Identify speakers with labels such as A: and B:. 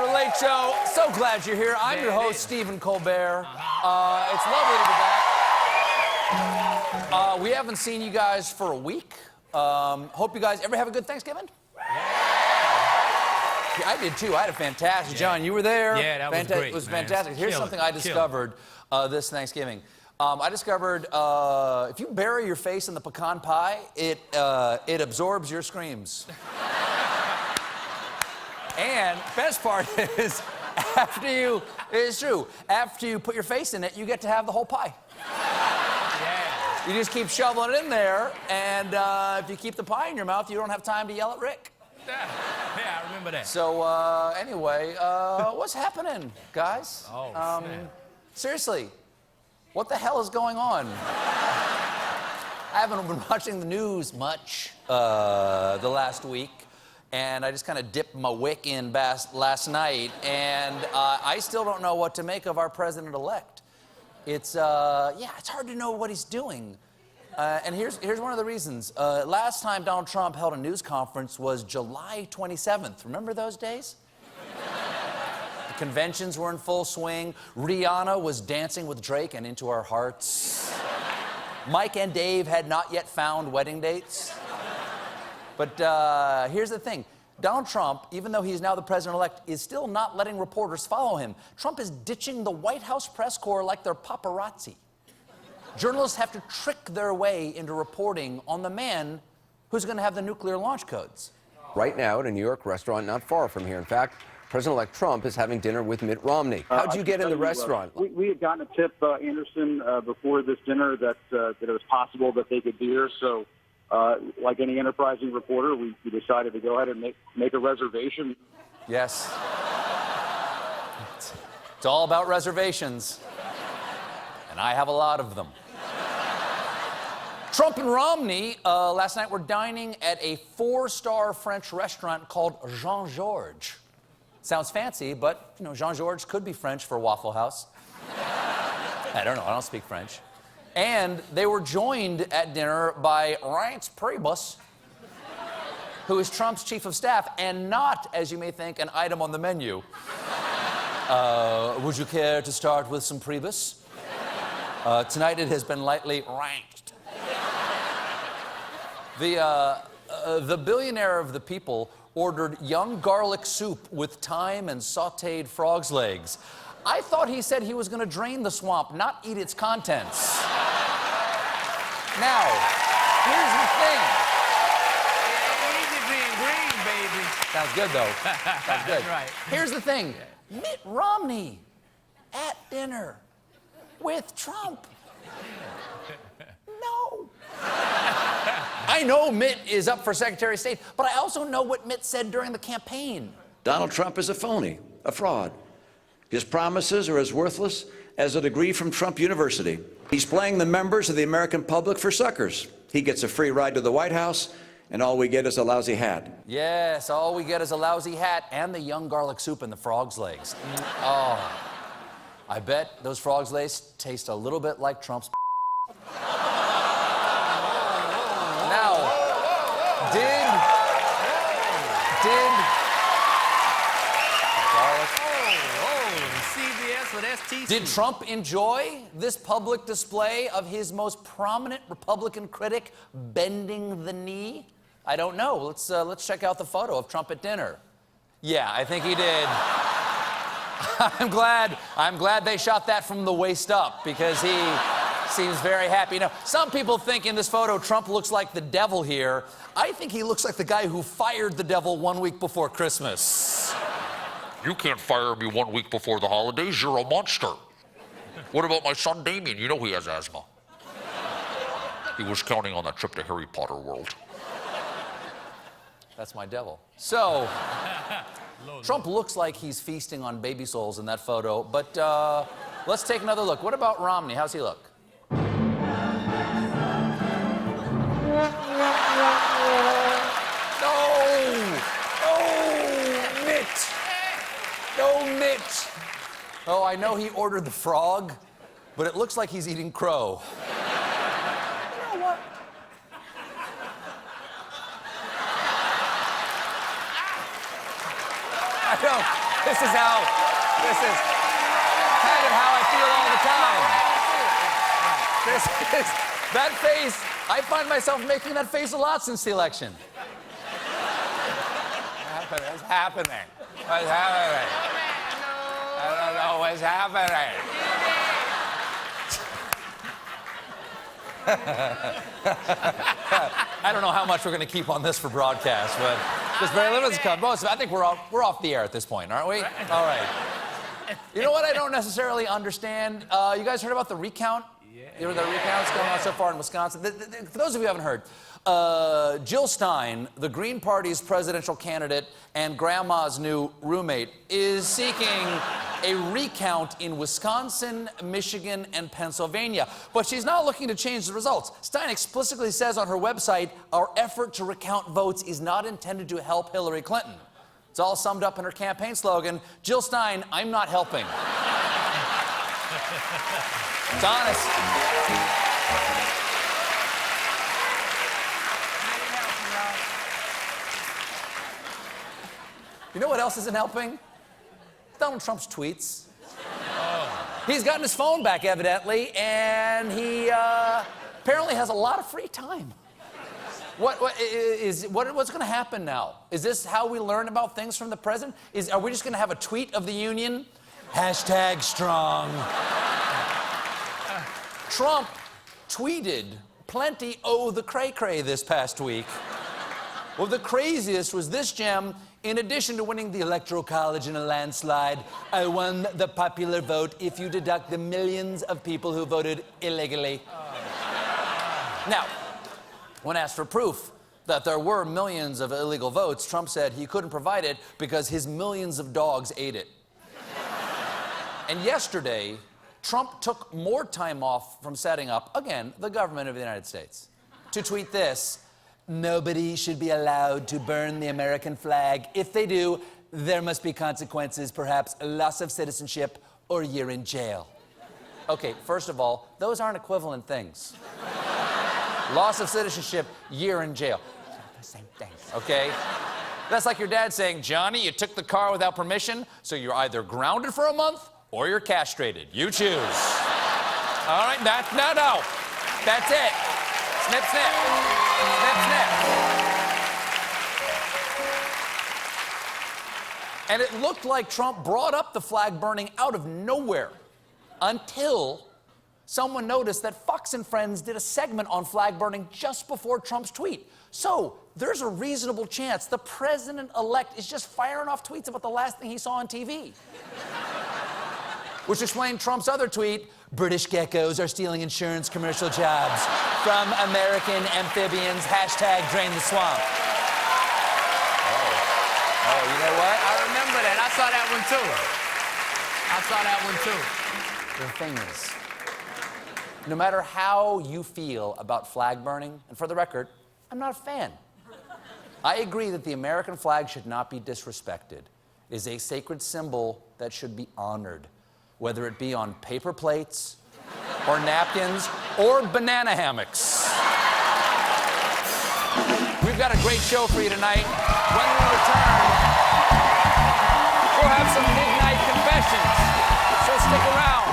A: to The Late Show. So glad you're here. I'm your host, Stephen Colbert. It's lovely to be back. We haven't seen you guys for a week. Hope you guys ever have a good Thanksgiving? Yeah, I did too. I had a fantastic. John, you were there.
B: Yeah, that was great.
A: It was
B: man.
A: fantastic. Here's something I discovered this Thanksgiving. I discovered if you bury your face in the pecan pie, it absorbs your screams. And best part is, it's true, after you put your face in it, you get to have the whole pie.
B: Yeah.
A: You just keep shoveling it in there, and if you keep the pie in your mouth, you don't have time to yell at Rick.
B: Yeah, I remember that.
A: So, anyway, what's happening, guys?
B: Oh,
A: seriously, what the hell is going on? I haven't been watching the news much the last week, and I just kind of dipped my wick in last night, and I still don't know what to make of our president-elect. It's hard to know what he's doing. And here's one of the reasons. Last time Donald Trump held a news conference was July 27th. Remember those days? The conventions were in full swing. Rihanna was dancing with Drake and Into Our Hearts. Mike and Dave had not yet found wedding dates. But here's the thing. Donald Trump, even though he's now the president-elect, is still not letting reporters follow him. Trump is ditching the White House press corps like they're paparazzi. Journalists have to trick their way into reporting on the man who's going to have the nuclear launch codes.
C: Right now at a New York restaurant not far from here. In fact, President-elect Trump is having dinner with Mitt Romney. How'd you get in the restaurant?
D: We had gotten a tip, Anderson, before this dinner that it was possible that they could be here. So, like any enterprising reporter, we decided to go ahead and make a reservation.
A: Yes. It's all about reservations. And I have a lot of them. Trump and Romney last night were dining at a 4-star French restaurant called Jean-Georges. Sounds fancy, but, you know, Jean-Georges could be French for Waffle House. I don't know. I don't speak French. And they were joined at dinner by Reince Priebus, who is Trump's chief of staff, and not, as you may think, an item on the menu. Would you care to start with some Priebus? Tonight it has been lightly ranked. The billionaire of the people ordered young garlic soup with thyme and sautéed frog's legs. I thought he said he was going to drain the swamp, not eat its contents. Now, here's the thing.
B: Easy being green, baby.
A: Sounds good, though. Sounds good.
B: That's right.
A: Here's the thing. Mitt Romney at dinner with Trump. No. I know Mitt is up for Secretary of State, but I also know what Mitt said during the campaign.
E: Donald Trump is a phony, a fraud. His promises are as worthless as a degree from Trump University. He's playing the members of the American public for suckers. He gets a free ride to the White House, and all we get is a lousy hat.
A: Yes, all we get is a lousy hat and the young garlic soup and the frog's legs. Oh, I bet those frog's legs taste a little bit like Trump's. Now, did
B: CBS with STC.
A: Did Trump enjoy this public display of his most prominent Republican critic bending the knee? I don't know. Let's check out the photo of Trump at dinner. Yeah, I think he did. I'm glad they shot that from the waist up because he seems very happy. Now, some people think in this photo Trump looks like the devil here. I think he looks like the guy who fired the devil 1 week before Christmas.
F: You can't fire me 1 week before the holidays. You're a monster. What about my son Damien? You know he has asthma. He was counting on that trip to Harry Potter World.
A: That's my devil. So, Trump looks like he's feasting on baby souls in that photo, but let's take another look. What about Romney? How's he look? No, Mitt. Oh, I know he ordered the frog, but it looks like he's eating crow. You know what? joke. This is kind of how I feel all the time. That face, I find myself making that face a lot since the election. What's happening? What's happening? I don't know what's happening. I don't know how much we're going to keep on this for broadcast, but there's very limited cut. Most, I think we're off the air at this point, aren't we? All right. You know what I don't necessarily understand? You guys heard about the recount? Yeah. You know the recounts going on so far in Wisconsin? For those of you who haven't heard, Jill Stein, the Green Party's presidential candidate and grandma's new roommate, is seeking a recount in Wisconsin, Michigan, and Pennsylvania. But she's not looking to change the results. Stein explicitly says on her website, our effort to recount votes is not intended to help Hillary Clinton. It's all summed up in her campaign slogan, Jill Stein, I'm not helping. It's honest. You know what else isn't helping? Donald Trump's tweets. He's gotten his phone back, evidently, and he apparently has a lot of free time. What's going to happen now? Is this how we learn about things from the president? Are we just going to have a tweet of the union? Hashtag strong. Trump tweeted plenty the cray-cray this past week. Well, the craziest was this gem. In addition to winning the Electoral College in a landslide, I won the popular vote if you deduct the millions of people who voted illegally. Now, when asked for proof that there were millions of illegal votes, Trump said he couldn't provide it because his millions of dogs ate it. And yesterday, Trump took more time off from setting up, again, the government of the United States, to tweet this. Nobody should be allowed to burn the American flag. If they do, there must be consequences, perhaps loss of citizenship or a year in jail. Okay, first of all, those aren't equivalent things. Loss of citizenship, year in jail. The same thing, okay? That's like your dad saying, Johnny, you took the car without permission, so you're either grounded for a month or you're castrated. You choose. All right, no. That's it. Snip, snip. Snip, snip. And it looked like Trump brought up the flag burning out of nowhere until someone noticed that Fox and Friends did a segment on flag burning just before Trump's tweet. So there's a reasonable chance the president-elect is just firing off tweets about the last thing he saw on TV. Which explained Trump's other tweet, British geckos are stealing insurance commercial jobs from American amphibians, hashtag drain the swamp.
B: Oh, you know what? I remember that. I saw that one too.
A: The thing is, no matter how you feel about flag burning, and for the record, I'm not a fan. I agree that the American flag should not be disrespected. It is a sacred symbol that should be honored, whether it be on paper plates, or napkins, or banana hammocks. We've got a great show for you tonight. When we return, we'll have some midnight confessions, so stick around.